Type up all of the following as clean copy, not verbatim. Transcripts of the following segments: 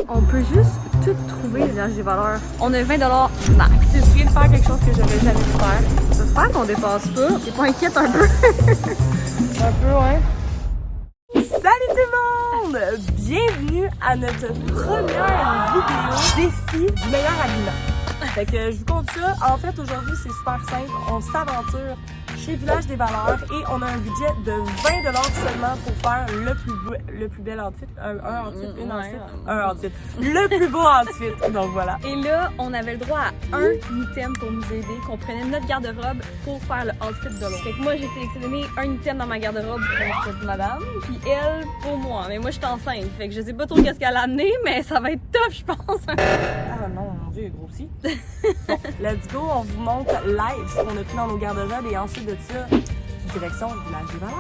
On peut juste tout trouver, village des valeurs. On a 20 max. Si je viens de faire quelque chose que j'aurais jamais dû faire. J'espère qu'on dépasse pas. T'es pas inquiète un peu? Un peu, ouais. Salut tout le monde! Bienvenue à notre première vidéo défi du meilleur habillement. Fait que je vous compte ça. En fait, aujourd'hui, c'est super simple. On s'aventure chez Village des Valeurs et on a un budget de 20 $ seulement pour faire le plus bel outfit. Un outfit. Le plus beau outfit. Donc voilà. Et là, on avait le droit à un item pour nous aider, qu'on prenait notre garde-robe pour faire le outfit de l'autre. Fait que moi, j'ai sélectionné un item dans ma garde-robe pour cette madame, puis elle pour moi. Mais moi, je suis enceinte, fait que je sais pas trop qu'est-ce qu'elle a amené, mais ça va être tough, je pense. Ah non, mon Dieu, il est grossi. Bon, let's go, on vous montre live ce qu'on a pris dans nos garde-robes et ensuite de ça, direction Village des Valeurs.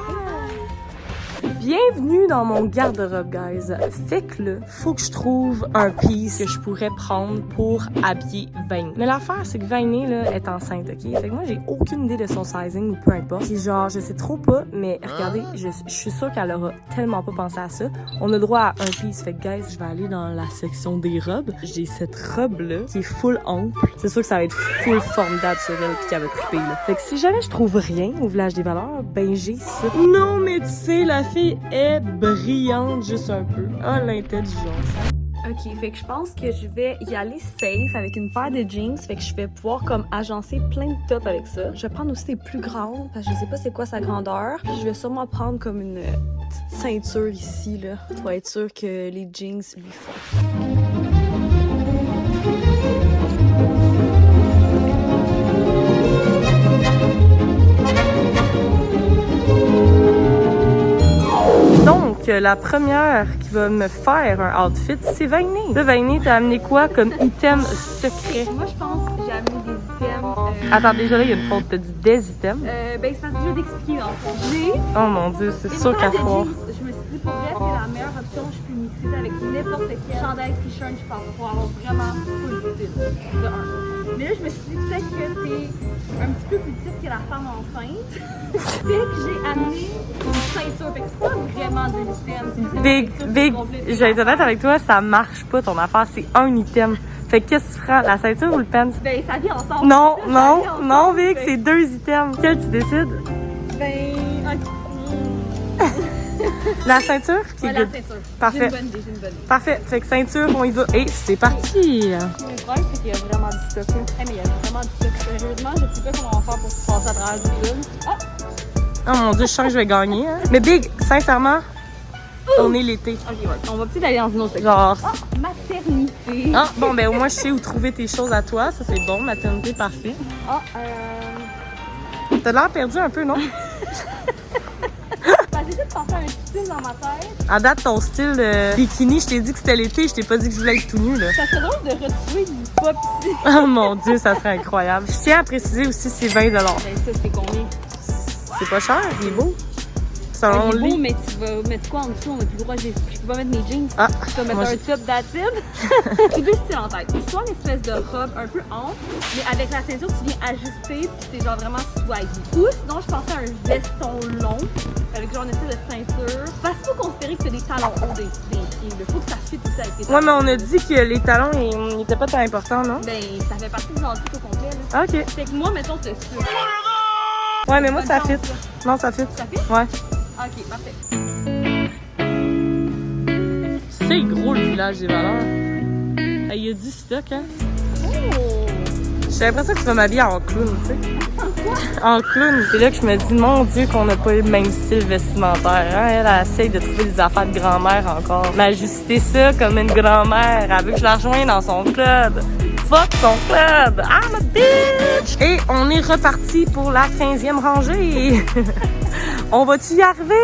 Bienvenue dans mon garde-robe, guys. Fait que là, faut que je trouve un piece que je pourrais prendre pour habiller Vainé. Mais l'affaire, c'est que Vainé, là, est enceinte, ok? Fait que moi, j'ai aucune idée de son sizing ou peu importe. Puis genre, je sais trop pas, mais regardez, je suis sûre qu'elle aura tellement pas pensé à ça. On a droit à un piece. Fait que, guys, je vais aller dans la section des robes. J'ai cette robe-là qui est full ample. C'est sûr que ça va être full formidable sur elle puis qu'elle va triper, là. Fait que si jamais je trouve rien au Village des Valeurs, ben j'ai ça. Non, mais tu sais, la fille est brillante juste un peu. Ah, l'intelligence. Ok, fait que je pense que je vais y aller safe avec une paire de jeans. Fait que je vais pouvoir comme agencer plein de tops avec ça. Je vais prendre aussi des plus grandes parce que je sais pas c'est quoi sa grandeur. Puis je vais sûrement prendre comme une petite ceinture ici là pour être sûr que les jeans lui font. Donc, la première qui va me faire un outfit, c'est Vainé. Là, Vainé, t'as amené quoi comme item secret? Moi, je pense que j'ai amené des items. Attends, déjà là, il y a une faute. T'as dit des items? Ben, c'est parce que je vais t'expliquer dans le fond. J'ai Oh mon Dieu, c'est sûr qu'à fois. je me suis dit, pour vrai, c'est la meilleure option. Je peux mixer ça avec n'importe quel chandail, t-shirt, je pense, pour avoir vraiment full style. De un. Mais là, je me suis dit, peut-être que t'es un petit peu plus petite que la femme enceinte. Fait que j'ai amené une ceinture. Fait que c'est pas vraiment de l'item. C'est juste une Big, ceinture complète. je vais être honnête avec toi, ça marche pas ton affaire, c'est un item. Fait que qu'est-ce que tu prends, la ceinture ou le pants? Ben, ça vient ensemble. Non, Ça non, vient ensemble. non, Vic, Fait c'est deux items. Quel tu décides? Ben, La ceinture? Qui est la good. ceinture. Parfait. J'ai une bonne idée, j'ai une bonne idée. Parfait. Fait que ceinture, on y va. Et c'est parti! Le problème, c'est qu'il y a vraiment du stock. Là. Mais il y a vraiment du stock. Sérieusement, je sais pas comment on va faire pour passer à travers du film. Ah! Oh mon Dieu, je sens que je vais gagner. Hein? Mais Big, sincèrement, on est l'été. Ok, ouais. On va peut-être aller dans une autre section. Genre. Ah! Maternité. Ah, bon, ben au moins, je sais où trouver tes choses à toi. Ça, c'est bon. Maternité, parfait. Ah, T'as l'air perdu un peu, non? J'essaie de penser à un style dans ma tête. À date, ton style bikini, je t'ai dit que c'était l'été. Je t'ai pas dit que je voulais être tout nu, là. Ça serait drôle de retrouver du pop ici. Oh mon Dieu, ça serait incroyable. Je tiens à préciser aussi, c'est 20 $. Ben, ça, c'est combien? C'est pas cher, il est beau. Ben, Selon il est lui. beau, mais tu vas mettre quoi en dessous? On a plus le droit, je peux pas mettre mes jeans. Ah, Tu vas moi, mettre un top d'acide. J'ai deux styles en tête. Soit une espèce de robe un peu ample, mais avec la ceinture, tu viens ajuster, puis c'est genre vraiment swaggy. Ou sinon, je pensais à un veston long, avec genre une espèce de ceinture. Parce qu'il faut considérer que t'as des talons hauts des pieds. Il faut que ça fit aussi avec tes talons. Ouais, mais on a dit que les talons, ils étaient pas tant importants, non? Ben, ça fait partie du outfit au complet, là. Ok. Fait que moi, mettons, t'as ça. Ouais, mais moi, ça Bonne fit. chance, Non, ça fit. Ça fit? Ouais. Ok, parfait. C'est gros, le Village des Valeurs. Il y a du stock, hein? Oh! J'ai l'impression que tu vas m'habiller en clown, tu sais. En clown. C'est là que je me dis, mon Dieu, qu'on n'a pas le même style vestimentaire. Hein? Elle essaye de trouver des affaires de grand-mère encore. M'ajuster ça comme une grand-mère. Elle veut que je la rejoigne dans son club. Fuck son club! I'm a bitch! Et on est reparti pour la 15e rangée. On va-tu y arriver?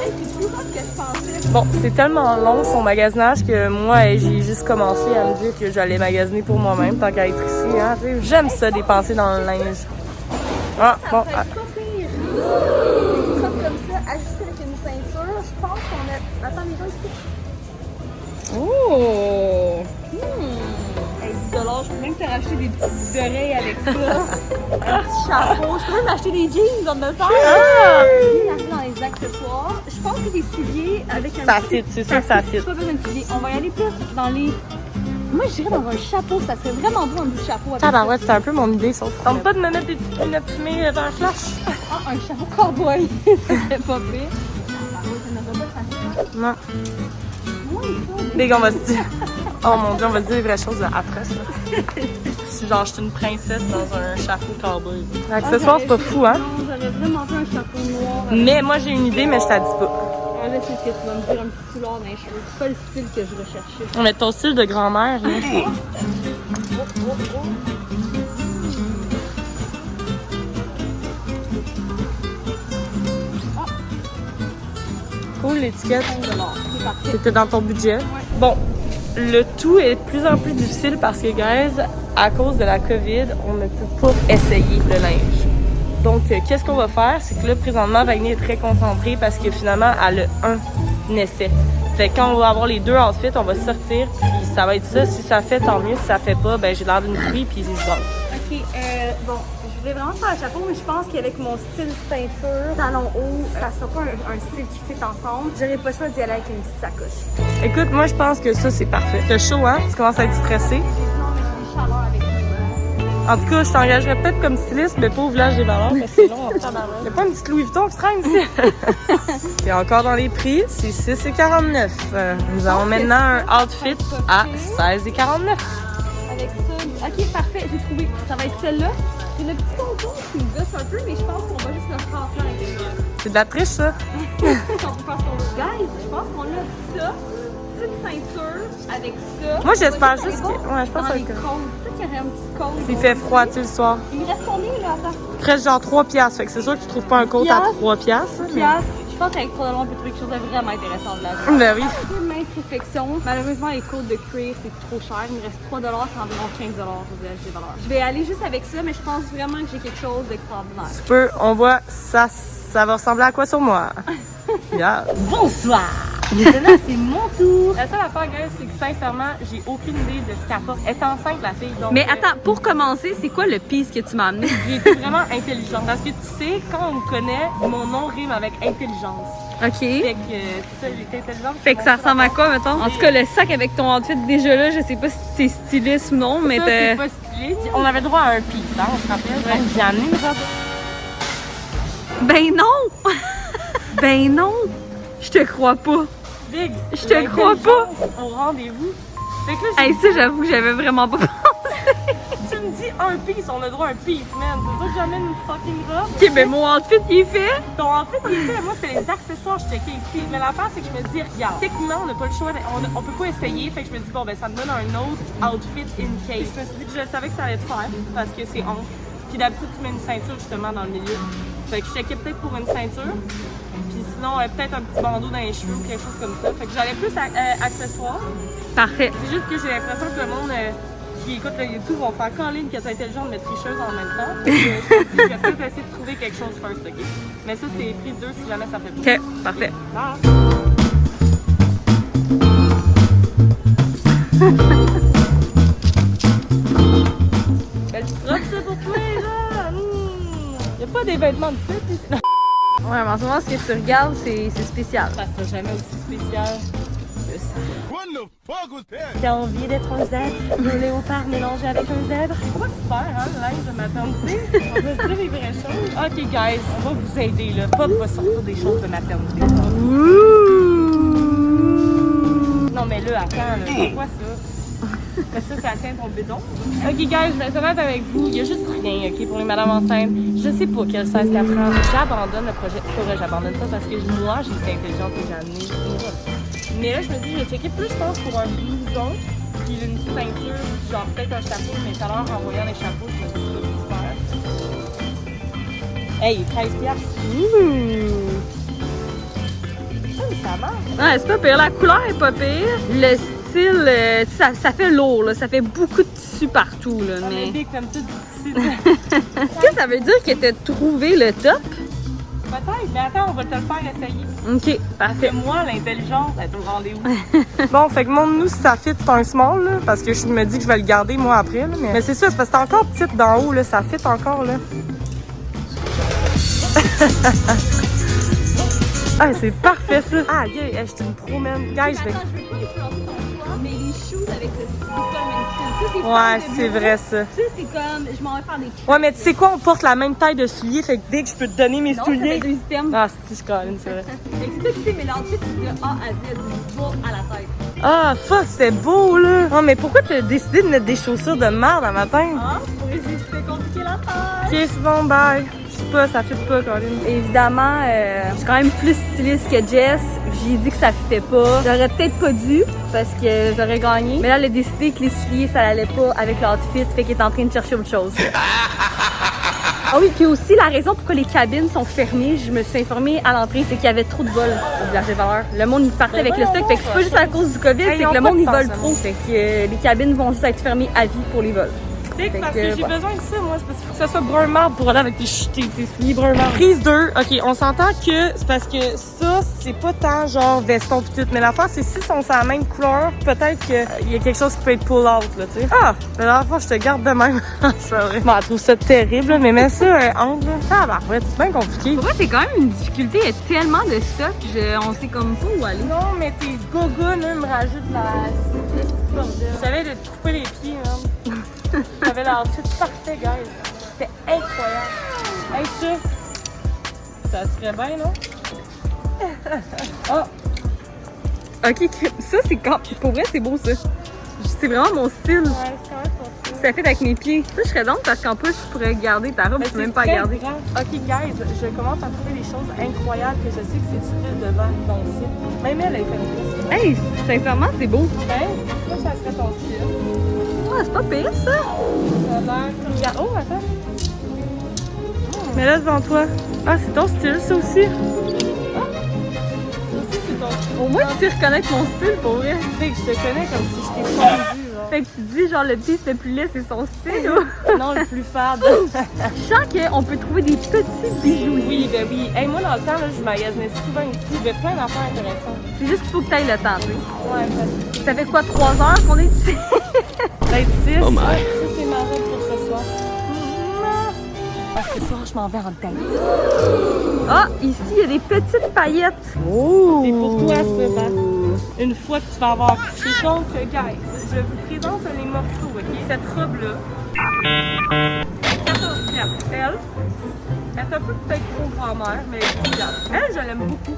Hey, c'est plus rough que je pensais. Bon, c'est tellement long son magasinage que moi, j'ai juste commencé à me dire que j'allais magasiner pour moi-même tant qu'à être ici. Hein? J'aime ça, dépenser dans le linge. Ah, bon. Ça fait pas pire. Des trucs comme ça, ajustés avec une ceinture. Je pense qu'on a... Attends, les gars, ici. Oh! Hey, 10 $, je peux même te racheter des petites oreilles avec ça. un petit chapeau. Je peux même acheter des jeans, on me sert. Dans les accessoires. Je pense que des souliers avec un Ça fit, c'est sûr que ça fit. Pas besoin de souliers. On va y aller plus dans les... Moi, je dirais dans un chapeau. Ça serait vraiment beau un petit chapeau. Avec Tabarouette, c'était un peu mon idée, sauf. Tente pas de me mettre des petites lunettes fumées dans le flash. Ah, un chapeau cowboy. C'est pas pire. Non. Les gars, on va se dire. Oh mon dieu, on va se dire les vraies choses atroces. Si genre, je suis une princesse dans un chapeau cowboy. L'accessoire, c'est pas fou, hein? Non, j'aurais vraiment vu un chapeau noir. Mais moi, j'ai une idée, mais je t'en dis pas. Là, c'est ce que tu vas me dire, un petit foulard dans les cheveux. C'est pas le style que je recherchais. Mais ton style de grand-mère, là, c'est. Cool, l'étiquette. C'est parfait. C'était dans ton budget. Bon, le tout est de plus en plus difficile parce que, guys, à cause de la COVID, on ne peut pas essayer le linge. Donc, qu'est-ce qu'on va faire? C'est que là, présentement, Wagner est très concentrée parce que finalement, elle a un essai. Fait que quand on va avoir les deux outfits, on va sortir, puis ça va être ça. Si ça fait, tant mieux. Si ça fait pas, ben j'ai l'air d'une truie, puis c'est bon. Ok, bon, je voulais vraiment faire un chapeau, mais je pense qu'avec mon style ceinture, talon haut, ça sera pas un style qui fit ensemble. J'aurais pas le choix d'y aller avec une petite sacoche. Écoute, moi, je pense que ça, c'est parfait. T'as chaud, hein? Tu commences à être stressé. Non, mais j'ai une chaleur avec lui. En tout cas, je t'engagerais peut-être comme styliste, mais pas au village des valeurs, parce que c'est long en tabarnak. Y'a pas une petite Louis Vuitton qui traîne ici? Et encore dans les prix, c'est 6,49. Nous avons maintenant un outfit à 16,49. Avec ça. Ok, parfait, j'ai trouvé. Ça va être celle-là. C'est le petit contour qui me gosse un peu, mais je pense qu'on va juste le faire à l'intérieur. C'est de la triche, ça? On peut faire ce qu'on veut. Guys, je pense qu'on a ça. Petite ceinture avec ça. Moi, j'espère juste que. que. Ouais, je pense dans que les côtes. Peut-être qu'il y aurait un petit côte. il fait froid, tu sais, le soir. Il me reste combien là? Attends. Il te reste genre 3 piastres. Fait que c'est sûr que tu trouves pas un coat à 3 piastres. Je pense qu'avec 3 $, on peut trouver quelque chose de vraiment intéressant de la vie. Ben oui. Mince réflexion. Malheureusement, les côtes de cuir, c'est trop cher. Il me reste 3 $, c'est environ 15 $ au village des valeurs. Je vais aller juste avec ça, mais je pense vraiment que j'ai quelque chose d'extraordinaire. Tu peux, on voit, ça va ressembler à quoi sur moi? Yeah. Bonsoir! Là, c'est mon tour. La seule affaire, guys, c'est que sincèrement, j'ai aucune idée de ce qu'elle porte. Elle est enceinte, la fille. Donc, Mais attends, pour commencer, c'est quoi le piece que tu m'as amené? j'ai été vraiment intelligente. Parce que tu sais, quand on me connaît, mon nom rime avec intelligence. OK. Fait que c'est ça, j'ai été intelligente. Fait que ça ressemble à quoi, mettons? En tout cas, le sac avec ton outfit, déjà là, je sais pas si c'est styliste ou non, mais ça, c'est pas stylé. On avait droit à un piece, hein, on se rappelle. Ouais. Donc, j'ai amené une robe. Ben non! Ben non! Je te crois pas. Big. Je te crois pas. Au rendez-vous. Fait que là, Hey, ça, j'avoue que j'avais vraiment pas pensé. tu me dis un piece, on a droit à un piece, man. C'est sûr que j'amène une fucking robe. Ok, ben mon outfit, il est fait. Donc, en fait, il est fait. Moi, c'est les accessoires que je checkais ici. Mais l'affaire, c'est que je me dis, regarde, techniquement, on n'a pas le choix, on peut pas essayer. Fait que je me dis, bon, ben, ça me donne un autre outfit in case. Je me suis dit que je savais que ça allait te faire parce que c'est honte. Puis d'habitude, tu mets une ceinture justement dans le milieu. Fait que je checkais peut-être pour une ceinture. Puis sinon, peut-être un petit bandeau dans les cheveux ou quelque chose comme ça. Fait que j'allais plus accessoires. Parfait. C'est juste que j'ai l'impression que le monde qui écoute le YouTube vont faire Colline qui est intelligente mais tricheuse en même temps. Fait que je me suis dit, je vais peut-être essayer de trouver quelque chose first, ok? Mais ça, c'est prise 2 si jamais ça fait pas. Ok, parfait. Belle petite robe, ça, pour toi, là! Y'a pas des vêtements de fête ici. Ouais, mais en ce moment, ce que tu regardes, c'est spécial. Ça sera jamais aussi spécial que ça. What the fuck was that? T'as envie d'être un zèbre? Le léopard mélangé avec un zèbre? C'est pas super, hein, le linge de maternité? On va se dire les vraies choses. Ok, guys, on va vous aider, là. Pop va sortir des choses de maternité. Non, mais là, attends, là, c'est quoi ça? Parce que ça atteint ton bédon. Ok, guys, je vais être honnête avec vous. Il y a juste rien, ok, pour les madames enceintes. Je sais pas quelle size qu'elle prend. J'abandonne le projet. C'est pas vrai, j'abandonne pas parce que moi, j'ai été intelligente et j'ai amené une robe. Mais là, je me dis, je vais checker plus, je pense, pour un blouson, puis une ceinture, genre peut-être un chapeau, mais tout à l'heure, en voyant les chapeaux, je me suis dit, super. Hey, 13 piastres. Ça marche. Ouais, c'est pas pire. La couleur est pas pire. Le style, ça fait lourd, là. Ça fait beaucoup de tissu partout, là. On Mais est big comme ça, du tissu. est-ce que ça veut dire que t'as trouvé le top? Peut-être, mais attends, on va te le faire essayer. Ok, Parce parfait. que moi, l'intelligence, elle est au rendez-vous. Bon, fait que montre-nous si ça fit un small, là, parce que je me dis que je vais le garder, moi, après. Là, mais c'est ça, c'est parce que c'est encore petite d'en haut, là, ça fit encore, là. Ah, c'est parfait, ça. Ah, yeah, je te me promène. Guys, je vais... Attends, je veux pas influencer ton choix, mais les shoes avec le style, c'est le même style. Ça, c'est Ouais, super c'est beau. vrai, ça. Ça, c'est comme, je m'en vais faire des Ouais, mais tu sais quoi, on porte la même taille de souliers, fait que dès que je peux te donner mes Non, ça va souliers... être deux items. Ah, c'est Colin, c'est vrai. Fait que c'est toi qui sais, mais l'outfit, c'est de A à Z, du bas à la tête. Ah, fuck, c'est beau, là. Non, mais pourquoi tu as décidé de mettre des chaussures de merde à matin? Ah, pour essayer de compliquer la Ok, taille. c'est bon, bye. Je sais pas, ça fit pas, Colin. Évidemment, je suis quand même plus styliste que Jess. J'ai dit que ça fitait pas. J'aurais peut-être pas dû parce que j'aurais gagné. Mais là, elle a décidé que les souliers, ça allait pas avec l'outfit. Fait qu'elle est en train de chercher autre chose. Ah oui, puis aussi, la raison pourquoi les cabines sont fermées, je me suis informée à l'entrée, c'est qu'il y avait trop de vols au village des valeurs. Le monde, il partait avec le stock. Fait que c'est pas juste à cause du COVID, c'est que le monde, il vole trop. Fait que les cabines vont juste être fermées à vie pour les vols. C'est parce que que, j'ai ouais. besoin de ça, moi. C'est parce qu'il faut que ça soit brun marde pour aller avec tes souliers brun marde. Prise 2. OK, on s'entend que c'est parce que ça, c'est pas tant genre veston pis tout. Mais l'affaire, c'est si sont sur la même couleur, peut-être qu'il y a quelque chose qui peut être pull-out, là, tu sais. Ah! Mais la dernière fois, je te garde de même. C'est vrai. Bon, elle trouve ça terrible, là, mais mets ça un angle, là. Ah, bah, ouais, c'est bien compliqué. Pour moi, c'est quand même une difficulté. Il y a tellement de stock, on sait comme pas où aller. Non, mais tes gogoons, eux, me rajoutent la... Je savais de te couper les pieds, hein. J'avais l'outfit parfait, guys. C'était incroyable. Hey, ça serait bien, non? Oh! Ok, ça, c'est quand. Pour vrai, c'est beau, ça. C'est vraiment mon style. Ouais, c'est quand même pour ça. Ça fait avec mes pieds. Ça, je serais donc parce qu'en plus, je pourrais garder ta robe, Mais je peux même c'est pas très garder. grand. Ok, guys, je commence à trouver des choses incroyables que je sais que c'est du style de vent dans le site. Même elle est comme ça. Hey, sincèrement, c'est beau. Hein? Ça serait ton style. Ah, c'est pas pire, ça. Ça a l'air comme... Regarde. Oh, attends. Mais là, devant toi. Ah, c'est ton style, ça aussi. Ah! Ça aussi, c'est ton style. Au moins, tu sais reconnaître mon style, pour vrai. Tu sais que je te connais comme si je t'ai fondu, genre. Fait que tu dis, genre, le pied, c'est plus laid, c'est son style, ou? Non, le plus fade. Je sens qu'on peut trouver des petits bijoux. Oui, ben oui. Hey, moi, dans le temps, là, je magasinais souvent ici. Il y avait plein d'affaires intéressantes. C'est juste qu'il faut que tu ailles le temps, tu sais. Ouais, parce que Ça fait quoi, 3 heures qu'on est ici? peut-être 6. Oh my. Ça, c'est ma robe pour ce soir. Parce que ce soir, je m'en vais en tête. Ah, ici, il y a des petites paillettes. Oh! C'est pour toi, ça, Bart. Une fois que tu vas avoir couché. Donc, guys, je vous présente les morceaux, OK? Cette robe-là, 14 piastres. Elle est un peu peut-être trop grand-mère, mais 10 piastres. Elle, je l'aime beaucoup.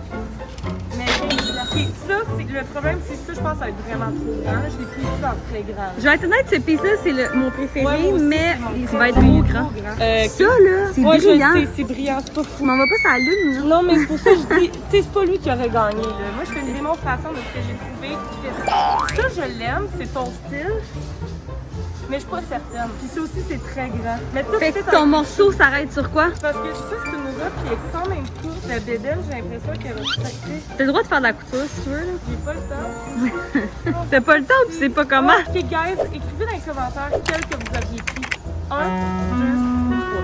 Mais 15 piastres. OK, ça, c'est le problème, c'est ça, je pense, ça va être vraiment trop grand. Je l'ai pris ici en très grand. Je vais être honnête, ce piece-là, c'est mon préféré, Ouais, moi aussi, mais c'est mon il très, va être très trop trop grand. OK. Ça, là, c'est Ouais, brillant. je le sais, c'est brillant, c'est pas fou. Je m'en vais pas sur la lune, là. Non, mais c'est pour ça que je dis, tu sais, c'est pas lui qui aurait gagné, là. Moi, je fais une démonstration de ce que j'ai trouvé qui fait ça. Ça, je l'aime, c'est ton style, mais je suis pas certaine. Puis ça aussi, c'est très grand. Mais tout Fait fait que ton morceau s'arrête sur quoi? Parce que ça, c'est une robe qui est quand même courte. La bédaine, j'ai l'impression qu'elle va se sacrer. T'as le droit de faire de la couture, si tu veux, là. J'ai pas le temps. T'as pas le temps ou tu sais pas comment? Ok, guys, écrivez dans les commentaires quel que vous aviez pris. 1, 2 ou 3.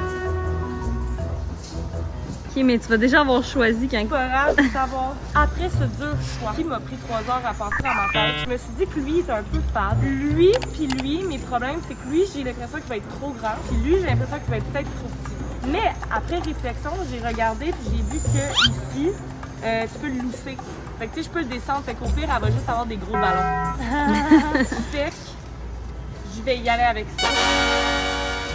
Ok, mais tu vas déjà avoir choisi quand. C'est pas grave de savoir. Après ce dur choix qui m'a pris 3 heures à penser dans ma tête, je me suis dit que lui était un peu fade. Lui, puis lui, mes problèmes, c'est que lui, j'ai l'impression qu'il va être trop grand. Puis lui, j'ai l'impression qu'il va être peut-être trop petit. Mais après réflexion, j'ai regardé puis j'ai vu que ici, tu peux le lousser. Fait que tu sais, je peux le descendre. Fait qu'au pire, elle va juste avoir des gros ballons. Fait que je vais y aller avec ça.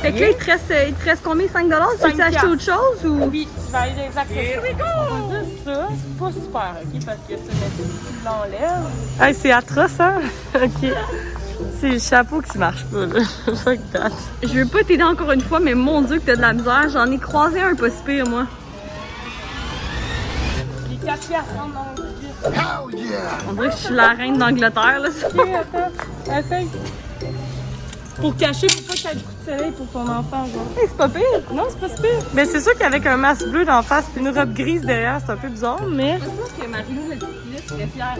Fait que là, il te reste combien? 5 $? Tu veux acheter autre chose ou? Oui, je vais aller les accessoires. On va dire ça, c'est pas super, ok? Parce que ça, mais si tu l'enlèves. Hey, c'est atroce, hein? Ok. C'est le chapeau qui marche pas, là. Fuck that. Je veux pas t'aider encore une fois, mais mon Dieu que t'as de la misère. J'en ai croisé un pas si pire, moi. Les 4 piastres rentrent dans le budget. Hell yeah! On dirait que je suis la reine d'Angleterre, là. Ok, attends. Essaye. Pour cacher, faut pas qu'il y ait de couture. soleil pour ton enfant, genre. Hey, c'est pas pire. Non, c'est pas si pire. Mais c'est sûr qu'avec un masque bleu d'en face puis une robe grise derrière, c'est un peu bizarre, mais... Je pense que Marie-Lou, le styliste, serait fière.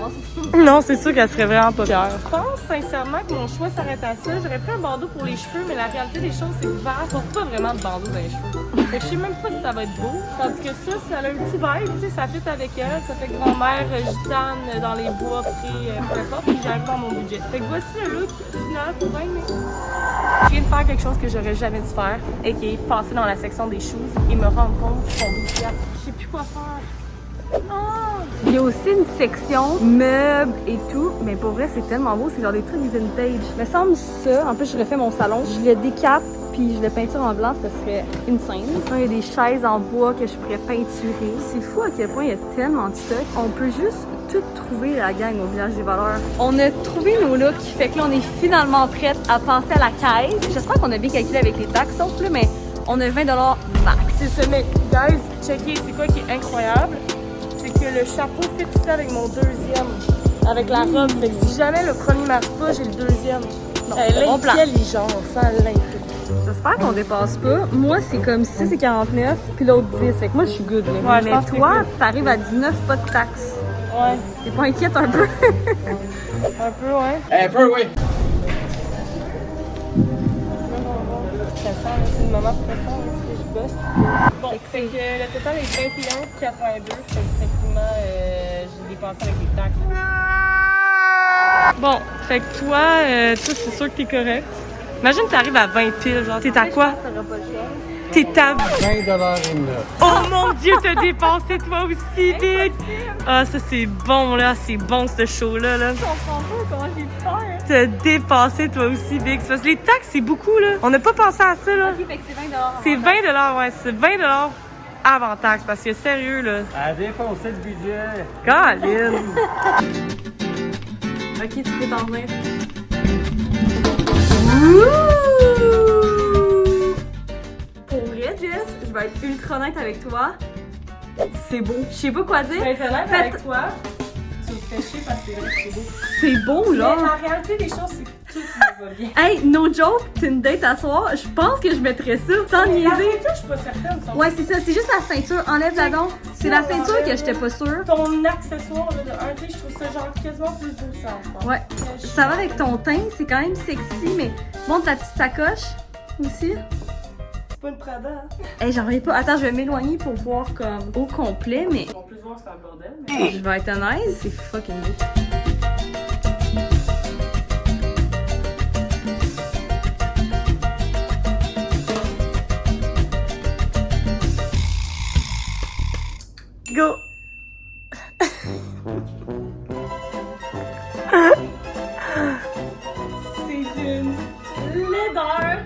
Non, c'est sûr qu'elle serait vraiment pas fière. Je pense sincèrement que mon choix s'arrête à ça. J'aurais pris un bandeau pour les cheveux, mais la réalité des choses, c'est que Val porte pas vraiment de bandeau dans les cheveux. Fait que je sais même pas si ça va être beau. Tandis que ça a un petit vibe, tu sais, ça fit avec elle. Ça fait grand-mère gitane dans les bois près, peu importe, puis j'arrive dans mon budget. Fait que voici le look final pour 20 mai. Je viens de faire quelque chose que j'aurais jamais dû faire, et qui est passer dans la section des shoes et me rendre compte qu'ils sont 12$. Je sais plus quoi faire. Oh! Il y a aussi une section meubles et tout, mais pour vrai, c'est tellement beau, c'est genre des trucs vintage. Il me semble ça, en plus je refais mon salon, je le décape puis je le peinture en blanc, ça serait insane. Il y a des chaises en bois que je pourrais peinturer. C'est fou à quel point il y a tellement de stock. On peut juste tout trouver la gang au Village des Valeurs. On a trouvé nos looks, fait que là on est finalement prête à passer à la caisse. J'espère qu'on a bien calculé avec les taxes, sauf là, mais on a 20$ max. C'est ça, mais guys, checkez, c'est quoi qui est incroyable? C'est que le chapeau fit ici avec mon deuxième, avec la robe. Fait que si jamais le premier marche pas, j'ai le deuxième. L'intelligence, ça l'intelligence. J'espère qu'on dépasse pas. Moi, c'est comme 6,49 puis l'autre 10. Fait que moi, je suis good. Là. Ouais, mais toi, t'arrives à 19, pas de taxes. Ouais. T'es pas inquiète un peu? Un peu, ouais. Un peu, oui. Stressant, c'est le moment stressant, est-ce que je bosse? Bon, fait que le total est 21,82. Fait que effectivement, j'ai dépensé avec les taxes. Bon, fait que toi, c'est sûr que t'es correct. Imagine que t'arrives à 20 piles, genre, t'es à quoi? T'es à 20$ une note. Oh mon Dieu, t'as dépensé toi aussi, Big! Ah, ça c'est bon, là, c'est bon ce show-là, là. On se rend pas comment j'ai pu faire. T'as dépassé toi aussi, Big. Parce que les taxes, c'est beaucoup, là. On n'a pas pensé à ça, là. Ok, fait que c'est 20$. C'est 20$, ouais, c'est 20$ avant taxe, parce que sérieux, là. À défoncer le budget. Caroline! Ok, tu peux t'en venir. Pour vrai, Jess, je vais être ultra honnête avec toi. C'est beau. Je sais pas quoi dire. Mais t'es honnête avec toi, tu me fais chier parce que c'est vrai que c'est beau. C'est beau, Mais là. la réalité des choses, c'est que tout me va bien. Hey, no joke, c'est une date à soir. Je pense que je mettrais ça sans La niaiser. ceinture, je suis pas certaine. ça. Ouais, c'est ça. C'est juste la ceinture. Enlève-la donc. C'est la ceinture que j'étais pas sûre. Ton accessoire, là, de un, tu sais, je trouve ça genre quasiment plus beau ça. je pense. Ouais. Ça va avec ton teint. C'est quand même sexy, mais montre la petite sacoche aussi. C'est pas une Prada, hein? Hey, j'en reviens pas. Attends, je vais m'éloigner pour voir comme au complet, mais On peut voir que c'est un bordel, mais... je vais être honnête, c'est fucking beau. Go! C'est une laideur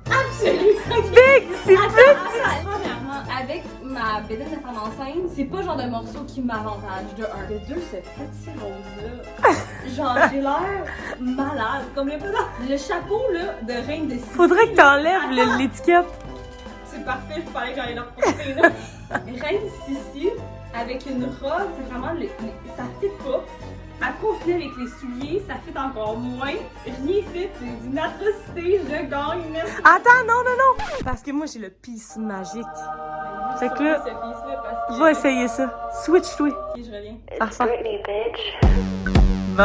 absolument. Big, c'est petit! Premièrement, avec ma bédaine de femme enceinte, c'est pas le genre de morceau qui m'avantage de un. De deux, ce petit rose-là. Genre, j'ai l'air malade. Comme il y a pas de... Le chapeau, là, de reine de Sicile. Faudrait que t'enlèves Attends. l'étiquette. C'est parfait, il fallait que j'aille leur porter, là. Reine Sicile, avec une robe, c'est vraiment... ça fit pas. À confier avec les souliers, ça fit encore moins. Rien fit, c'est d'une atrocité, je gagne. Merci. Attends, non, non, non! Parce que moi, j'ai le piece magique. Fait que là, va essayer ça. Switch-toi. Ok, je reviens. Parfait. Bon!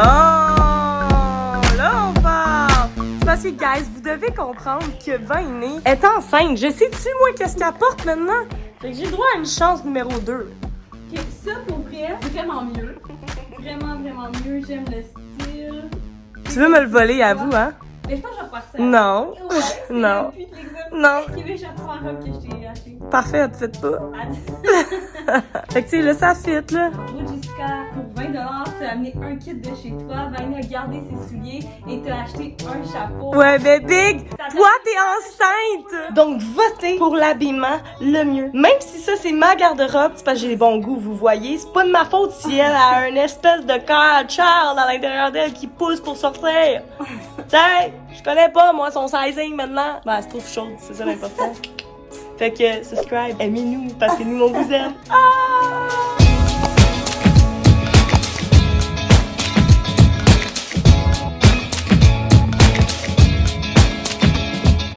Là, on part! C'est parce que, guys, vous devez comprendre que Vainé est enceinte. Je sais-tu, moi, qu'est-ce qu'elle porte maintenant? Fait que j'ai droit à une chance numéro 2. Ok, ça pour vrai, vraiment mieux. Vraiment, vraiment mieux. J'aime le style. Tu veux me le voler, avoue, hein? Mais je pense que je vais refaire ça. Non. Ouais, c'est Non. depuis l'examen. Non. Ok, j'apprends la robe que je t'ai achetée. Parfait, elle te fait pas. Fait que, tu sais, là, ça fit, là. Bravo, Jessica. Pour 20$, t'as amené un kit de chez toi. Vanna a gardé ses souliers et t'as acheté un chapeau. Ouais, mais Big, toi, t'es enceinte! Donc, votez pour l'habillement le mieux. Même si ça, c'est ma garde-robe, c'est parce que j'ai les bons goûts, vous voyez. C'est pas de ma faute si elle a une espèce de cœur Charles à l'intérieur d'elle qui pousse pour sortir. T'sais, je connais pas, moi, son sizing maintenant. Ben, elle se trouve chaude, c'est ça l'important. Fait que, subscribe, aimez-nous, parce que nous, on vous aime. Ah!